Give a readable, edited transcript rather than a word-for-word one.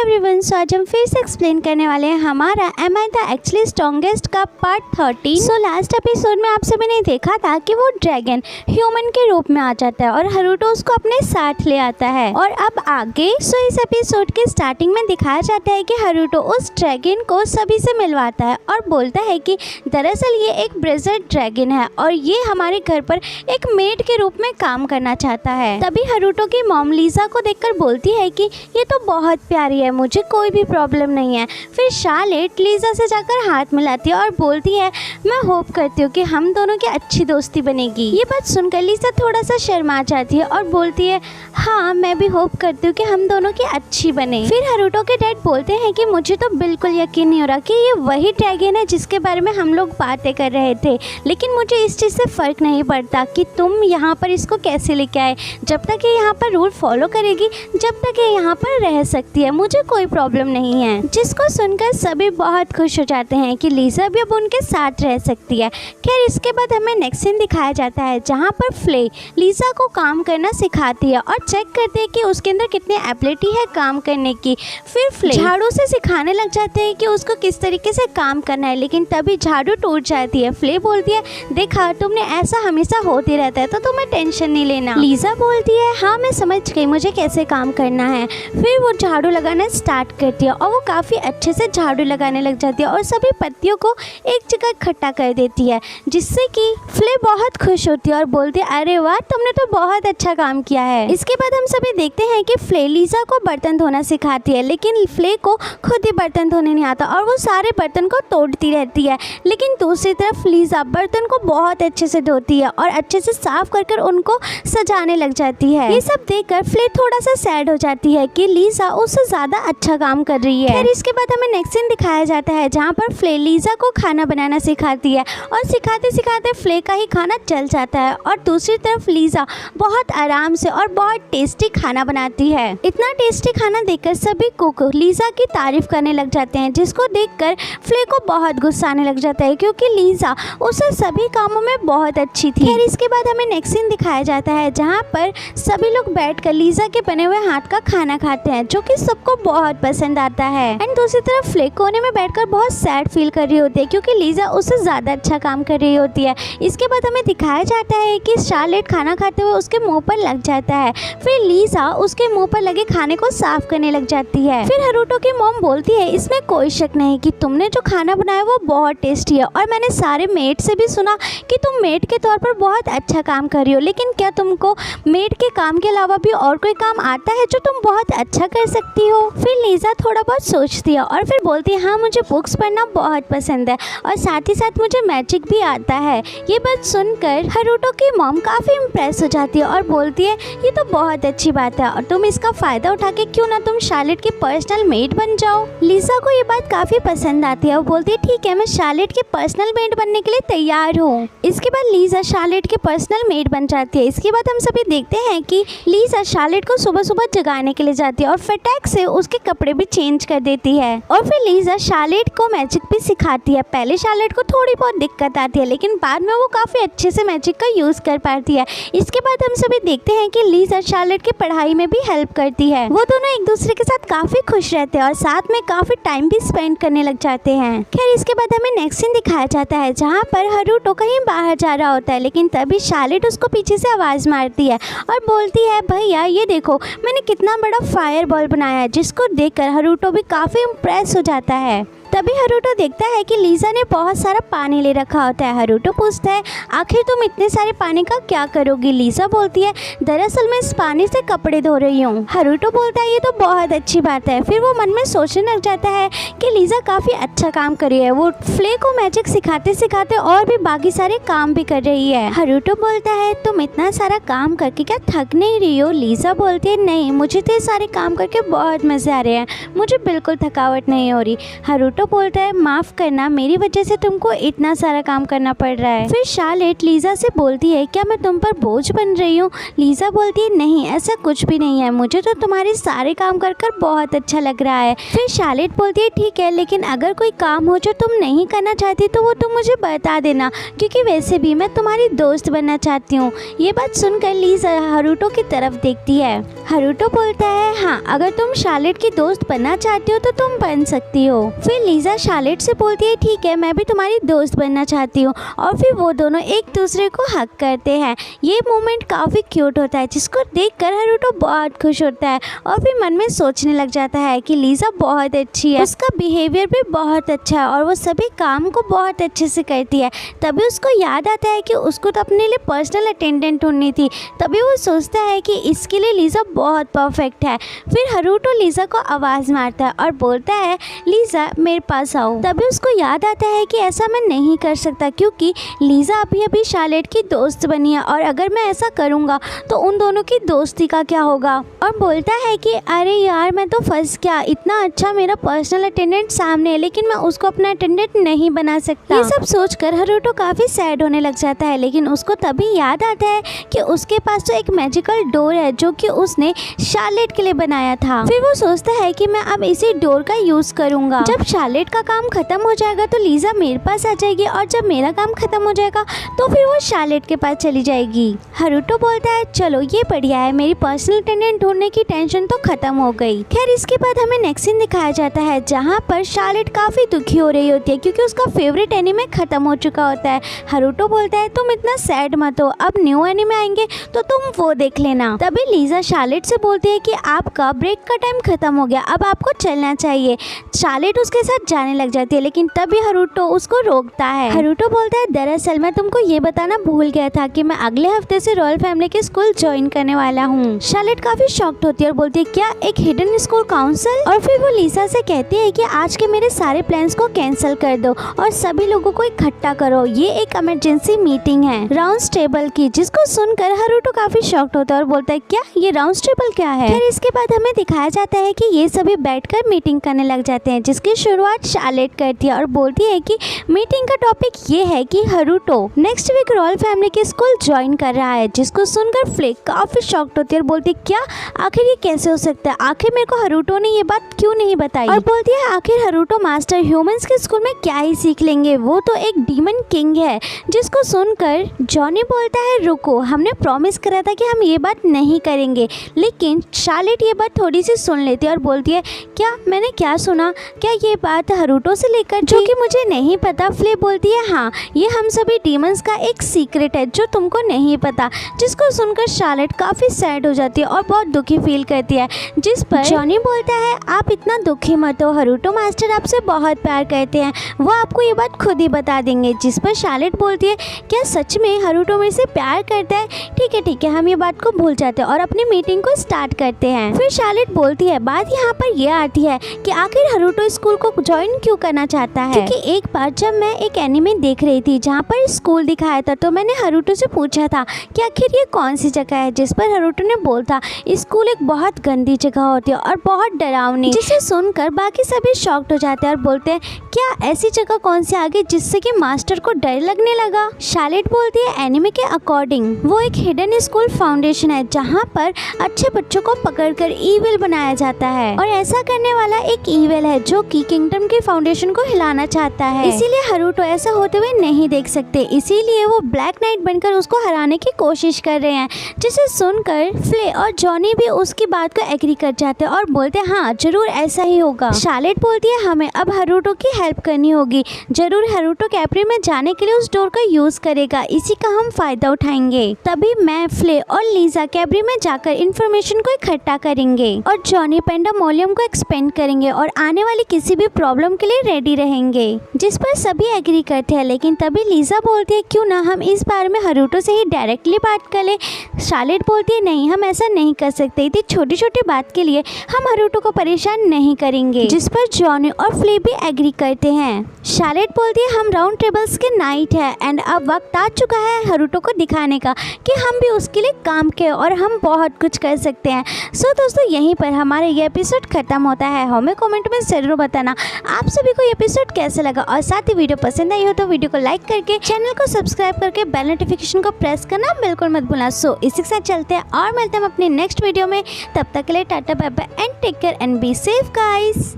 Everyone, सो आज हम फिर से एक्सप्लेन करने वाले हैं हमारा am I the actually strongest का पार्ट 13। सो लास्ट एपिसोड में आप सभी ने देखा था कि वो ड्रैगन ह्यूमन के रूप में आ जाता है और हरुटो उसको अपने साथ ले आता है। और अब आगे इस एपिसोड के स्टार्टिंग में दिखाया जाता है कि हरुटो उस ड्रैगन को सभी से मिलवाता है और बोलता है कि दरअसल ये एक ब्रेजर ड्रैगन है और ये हमारे घर पर एक मेड के रूप में काम करना चाहता है। तभी हरुटो की मॉम लीजा को देखकर बोलती है कि ये तो बहुत प्यारी है, मुझे कोई भी प्रॉब्लम नहीं है। फिर शार्लेट लीजा से जाकर हाथ मिलाती है और बोलती है मैं होप करती हूँ कि हम दोनों की अच्छी दोस्ती बनेगी। ये बात सुनकर लीजा थोड़ा सा शर्मा जाती है और बोलती है हाँ मैं भी होप करती हूँ कि हम दोनों की अच्छी बने। फिर हरुटो के डैड बोलते हैं कि मुझे तो बिल्कुल यकीन नहीं हो रहा कि ये वही ड्रैगन है जिसके बारे में हम लोग बातें कर रहे थे, लेकिन मुझे इस चीज़ से फ़र्क नहीं पड़ता कि तुम यहाँ पर इसको कैसे लेके आए। जब तक ये यहाँ पर रूल फॉलो करेगी, जब तक ये यहाँ पर रह सकती है, मुझे कोई प्रॉब्लम नहीं है। जिसको सुनकर सभी बहुत खुश हो जाते हैं कि लीजा भी अब उनके साथ रह सकती है। खैर इसके बाद हमें नेक्स्ट सीन दिखाया जाता है जहाँ पर फ्ले लीजा को काम करना सिखाती है और चेक करते हैं कि उसके अंदर कितनी एबिलिटी है काम करने की। फिर फ्ले झाड़ू से सिखाने लग जाते हैं कि उसको किस तरीके से काम करना है, लेकिन तभी झाड़ू टूट जाती है। फ्ले बोलती है देखा तुमने ऐसा हमेशा होते रहता है तो तुम्हें टेंशन नहीं लेना। लीजा बोलती है हाँ मैं समझ गई मुझे कैसे काम करना है। फिर वो झाड़ू लगाना स्टार्ट करती है और वो काफ़ी अच्छे से झाड़ू लगाने लग जाती है और सभी पत्तियों को एक जगह इकट्ठा कर देती है, जिससे कि फ्ले बहुत खुश होती है और बोलती है अरे वाह तुमने तो बहुत अच्छा काम किया है। इसके बाद हम सभी देखते हैं कि फ्ले लीजा को बर्तन धोना सिखाती है, लेकिन फ्ले को खुद ही बर्तन धोने नहीं आता और वो सारे बर्तन को तोड़ती रहती है। लेकिन दूसरी तरफ लीजा बर्तन को बहुत अच्छे से धोती है और अच्छे से साफ कर उनको सजाने लग जाती है। ये सब देखकर फ्ले थोड़ा सा सैड हो जाती है कि लीजा उससे ज़्यादा अच्छा काम कर रही है। फिर इसके बाद हमें नेक्स्ट सीन दिखाया जाता है जहाँ पर फ्ले लीजा को खाना बनाना सिखाती है और सिखाते सिखाते फ्ले का ही खाना जल जाता है और दूसरी तरफ लीजा बहुत आराम से और बहुत टेस्टी खाना बनाती है। इतना टेस्टी खाना देखकर सभी कुक लीजा की तारीफ करने लग जाते हैं, जिसको देखकर फ्ले को बहुत गुस्सा आने लग जाता है क्योंकि लीजा उसे सभी कामों में बहुत अच्छी थी। फिर इसके बाद हमें नेक्स्ट सीन दिखाया जाता है जहाँ पर सभी लोग बैठकर लीजा के बने हुए हाथ का खाना खाते हैं, जो कि सबको बहुत पसंद आता है। एंड दूसरी तरफ फ्ले कोने में बैठकर बहुत सैड फील कर रही होती है क्योंकि लीजा उससे ज़्यादा अच्छा काम कर रही होती है। इसके बाद हमें दिखाया जाता है कि शार्लेट खाना खाते हुए उसके मुंह पर लग जाता है। फिर लीजा उसके मुंह पर लगे खाने को साफ करने लग जाती है। फिर हरुटो की मॉम बोलती है इसमें कोई शक नहीं कि तुमने जो खाना बनाया वो बहुत टेस्टी है और मैंने सारे मेड से भी सुना कि तुम मेड के तौर पर बहुत अच्छा काम कर रही हो, लेकिन क्या तुमको मेड के काम के अलावा भी और कोई काम आता है जो तुम बहुत अच्छा कर सकती हो? फिर लीजा थोड़ा बहुत सोचती है और फिर बोलती है हाँ मुझे बुक्स पढ़ना बहुत पसंद है और साथ ही साथ मुझे मैजिक भी आता है। ये बात सुनकर हरुटो की मॉम काफ़ी इम्प्रेस हो जाती है और बोलती है ये तो बहुत अच्छी बात है और तुम इसका फ़ायदा उठा के क्यों ना तुम शार्लेट की पर्सनल मेड बन जाओ। लीजा को ये बात काफ़ी पसंद आती है और बोलती है ठीक है मैं शार्लेट की पर्सनल मेड बनने के लिए तैयार हूँ। इसके बाद लीजा शार्लेट की पर्सनल मेड बन जाती है। इसके बाद हम सभी देखते हैं कि लीजा शार्लेट को सुबह सुबह जगाने के लिए जाती है और फटाक से उसके कपड़े भी चेंज कर देती है और फिर लीजा शार्लेट को मैजिक भी सिखाती है। पहले शार्लेट को थोड़ी बहुत दिक्कत आती है, लेकिन बाद में वो काफ़ी अच्छे से मैजिक का यूज़ कर पाती है। इसके बाद हम सभी देखते हैं कि लीजा शार्लेट की पढ़ाई में भी हेल्प करती है। वो दोनों एक दूसरे के साथ काफ़ी खुश रहते हैं और साथ में काफ़ी टाइम भी स्पेंड करने लग जाते हैं। खैर इसके बाद हमें नेक्स्ट सीन दिखाया जाता है जहाँ पर हरुटो कहीं बाहर जा रहा होता है, लेकिन तभी शार्लेट उसको पीछे से आवाज़ मारती है और बोलती है भैया ये देखो मैंने कितना बड़ा फायर बॉल बनाया है, जिसको देखकर हरुटो भी काफ़ी इम्प्रेस हो जाता है। तभी हरुटो देखता है कि लीजा ने बहुत सारा पानी ले रखा होता है। हरुटो पूछता है आखिर तुम इतने सारे पानी का क्या करोगी? लीजा बोलती है दरअसल मैं इस पानी से कपड़े धो रही हूँ। हरुटो बोलता है ये तो बहुत अच्छी बात है। फिर वो मन में सोचने लग जाता है कि लीजा काफ़ी अच्छा काम कर रही है, वो फ्ले को मैजिक सिखाते सिखाते और भी बाकी सारे काम भी कर रही है। हरुटो बोलता है तुम इतना सारा काम करके क्या थक नहीं रही हो? लीजा बोलती है नहीं मुझे तो ये सारे काम करके बहुत मज़े आ रहे हैं, मुझे बिल्कुल थकावट नहीं हो रही। हरुटो हरुटो बोलता है माफ करना, मेरी वजह से तुमको इतना सारा काम करना पड़ रहा है। फिर शार्लेट लीजा से बोलती है क्या मैं तुम पर बोझ बन रही हूँ? लीजा बोलती है नहीं, ऐसा कुछ भी नहीं है, मुझे तो तुम्हारे सारे काम कर कर बहुत अच्छा लग रहा है। फिर शार्लेट बोलती है ठीक है, लेकिन अगर कोई काम हो जो तुम नहीं करना चाहती तो वो तुम मुझे बता देना, क्योंकि वैसे भी मैं तुम्हारी दोस्त बनना चाहती हूँ। ये बात सुनकर लीजा हरुटो की तरफ देखती है। हरुटो बोलता है हाँ, अगर तुम शार्लेट की दोस्त बनना चाहती हो तो तुम बन सकती हो। फिर लीजा शार्लेट से बोलती है ठीक है, मैं भी तुम्हारी दोस्त बनना चाहती हूँ। और फिर वो दोनों एक दूसरे को हक करते हैं। ये मोमेंट काफ़ी क्यूट होता है, जिसको देखकर हरुटो बहुत खुश होता है और फिर मन में सोचने लग जाता है कि लीजा बहुत अच्छी है, उसका बिहेवियर भी बहुत अच्छा है और वो सभी काम को बहुत अच्छे से करती है। तभी उसको याद आता है कि उसको तो अपने लिए पर्सनल अटेंडेंट होनी थी। तभी वो सोचता है कि इसके लिए लीजा बहुत परफेक्ट है। फिर हरुटो लीजा को आवाज़ मारता है और बोलता है लीजा मेरे पास आओ। तभी उसको याद आता है कि ऐसा मैं नहीं कर सकता, क्योंकि लीजा अभी अभी शार्लेट की दोस्त बनी है और अगर मैं ऐसा करूँगा तो उन दोनों की दोस्ती का क्या होगा। और बोलता है कि अरे यार मैं तो फंस गया, इतना अच्छा मेरा पर्सनल अटेंडेंट सामने है लेकिन मैं उसको अपना अटेंडेंट नहीं बना सकता। ये सब सोचकर हरुटो काफ़ी सैड होने लग जाता है, लेकिन उसको तभी याद आता है कि उसके पास तो एक मैजिकल डोर है जो कि उसने शार्लेट के लिए बनाया था। फिर वो सोचता है कि मैं अब इसी डोर का यूज़ करूँगा। जब शार्लेट का काम खत्म हो जाएगा तो लीजा मेरे पास आ जाएगी और जब मेरा काम खत्म हो जाएगा तो फिर वो शार्लेट के पास चली जाएगी। हरुटो बोलता है चलो ये बढ़िया है, मेरी पर्सनल अटेंडेंट ढूंढने की टेंशन तो खत्म हो गई। खैर इसके बाद हमें नेक्स्ट सीन दिखाया जाता है जहाँ पर शार्लेट काफ़ी दुखी हो रही होती है क्योंकि उसका फेवरेट एनीमे खत्म हो चुका होता है। हरुटो बोलता है तुम इतना सैड मत हो, अब न्यू एनीमे आएंगे तो तुम वो देख लेना। तभी लीजा शार्लेट से बोलती है कि आपका ब्रेक का टाइम खत्म हो गया, अब आपको चलना चाहिए। शार्लेट उसके साथ जाने लग जाती है, लेकिन तभी हरुटो उसको रोकता है। हरुटो बोलता है दरअसल मैं तुमको ये बताना भूल गया था कि मैं अगले हफ्ते से रॉयल फैमिली के स्कूल ज्वाइन करने वाला हूँ। शार्लेट काफी शॉक्ड होती है और बोलती है क्या एक हिडन स्कूल काउंसिल? और फिर वो लीसा से कहती है कि आज के मेरे सारे प्लान्स को कैंसिल कर दो और सभी लोगों को इकट्ठा करो, ये एक इमरजेंसी मीटिंग है राउंड टेबल की। जिसको सुनकर हरुटो काफी शॉक्ड होता है और बोलता है क्या ये राउंड टेबल क्या है? फिर इसके बाद हमें दिखाया जाता है कि ये सभी बैठकर मीटिंग करने लग जाते हैं, जिसकी शुरुआत शार्लेट करती है और बोलती है कि मीटिंग का टॉपिक ये है कि हरुटो नेक्स्ट वीक रॉयल फैमिली के स्कूल ज्वाइन कर रहा है। जिसको सुनकर फ्लेक काफी शॉक्ड होती है और बोलती है क्या आखिर ये कैसे हो सकता है, आखिर मेरे को हरुटो ने ये बात क्यों नहीं बताई? और बोलती है आखिर हरुटो मास्टर ह्यूमंस के स्कूल में क्या ही सीख लेंगे, वो तो एक डीमन किंग है। जिसको सुनकर जॉनी बोलता है रुको, हमने प्रॉमिस करा था कि हम ये बात नहीं करेंगे। लेकिन शार्लेट ये बात थोड़ी सी सुन लेती है और बोलती है क्या मैंने क्या सुना, क्या ये बात हरुटो से लेकर जो कि मुझे नहीं पता? फ्ले बोलती है हाँ, ये हम सभी डीमंस का एक सीक्रेट है जो तुमको नहीं पता। जिसको सुनकर शार्लेट काफ़ी सैड हो जाती है और बहुत दुखी फील करती है। जिस पर जॉनी बोलता है आप इतना दुखी मत हो, हरुटो मास्टर आपसे बहुत प्यार करते हैं, वो आपको ये बात खुद ही बता देंगे। जिस पर शार्लेट बोलती है क्या सच में हरुटो मेरे से प्यार करता है? ठीक है, हम ये बात को भूल जाते हैं और अपनी मीटिंग को स्टार्ट करते हैं। फिर शार्लेट बोलती है बात यहाँ पर यह आती है कि आखिर हरुटो स्कूल को ज्वाइन क्यों करना चाहता है। क्योंकि एक बार जब मैं एक एनीमे देख रही थी जहाँ पर स्कूल दिखाया था तो मैंने हरुटो से पूछा था कि आखिर ये कौन सी जगह है। जिस पर हरुटो ने बोलता स्कूल एक बहुत गंदी जगह होती है और बहुत डरावनी। जिसे सुनकर बाकी सभी शॉक्ड हो जाते हैं और बोलते हैं क्या ऐसी जगह कौन सी आ गई जिससे कि मास्टर को डर लगने लगा। शार्लेट बोलती है एनीमे के अकॉर्डिंग वो एक हिडन स्कूल फाउंडेशन है जहाँ पर अच्छे बच्चों को पकड़कर ईविल बनाया जाता है और ऐसा करने वाला एक ईविल है जो कि किंगडम के फाउंडेशन को हिलाना चाहता है। इसीलिए हरुटो ऐसा होते हुए नहीं देख सकते, इसीलिए वो ब्लैक नाइट बनकर उसको हराने की कोशिश कर रहे हैं। जिसे सुनकर फ्ले और जॉनी भी उसकी बात को एग्री कर जाते हैं और बोलते हैं हाँ जरूर ऐसा ही होगा। शार्लेट बोलती है हमें अब हरुटो की हेल्प करनी होगी, जरूर हरुटो कैप्री में जाने के लिए उस डोर का यूज करेगा, इसी का हम फायदा उठाएंगे। तभी मैं फ्ले और लीजा कैब्री में जाकर इंफॉर्मेशन को इकट्ठा करेंगे और जॉनी पेंडामोलियम को एक्सपेंड करेंगे और आने वाली किसी भी प्रॉब्लम के लिए रेडी रहेंगे। जिस पर सभी एग्री करते हैं, लेकिन तभी लीजा बोलती है क्यों ना हम इस बारे में हरुटो से ही डायरेक्टली बात कर ले। शार्लेट बोलती है नहीं, हम ऐसा नहीं कर सकते, इतनी छोटी छोटी बात के लिए हम हरुटो को परेशान नहीं करेंगे। जिस पर जॉनी और फ्ले भी एग्री करते हैं। शार्लेट बोलती है हम राउंड टेबल्स के नाइट है एंड अब वक्त आ चुका है हरुटो को दिखाने का कि हम भी उसके लिए काम के और हम बहुत कुछ कर सकते हैं। सो दोस्तों यहीं पर हमारा ये एपिसोड खत्म होता है। हमें कमेंट में ज़रूर बताना आप सभी को ये एपिसोड कैसा लगा और साथ ही वीडियो पसंद आई हो तो वीडियो को लाइक करके चैनल को सब्सक्राइब करके बेल नोटिफिकेशन को प्रेस करना बिल्कुल मत भूलना। सो इसी के साथ चलते हैं और मिलते हैं हम अपने नेक्स्ट वीडियो में। तब तक के लिए tata bye bye and take care and be safe guys.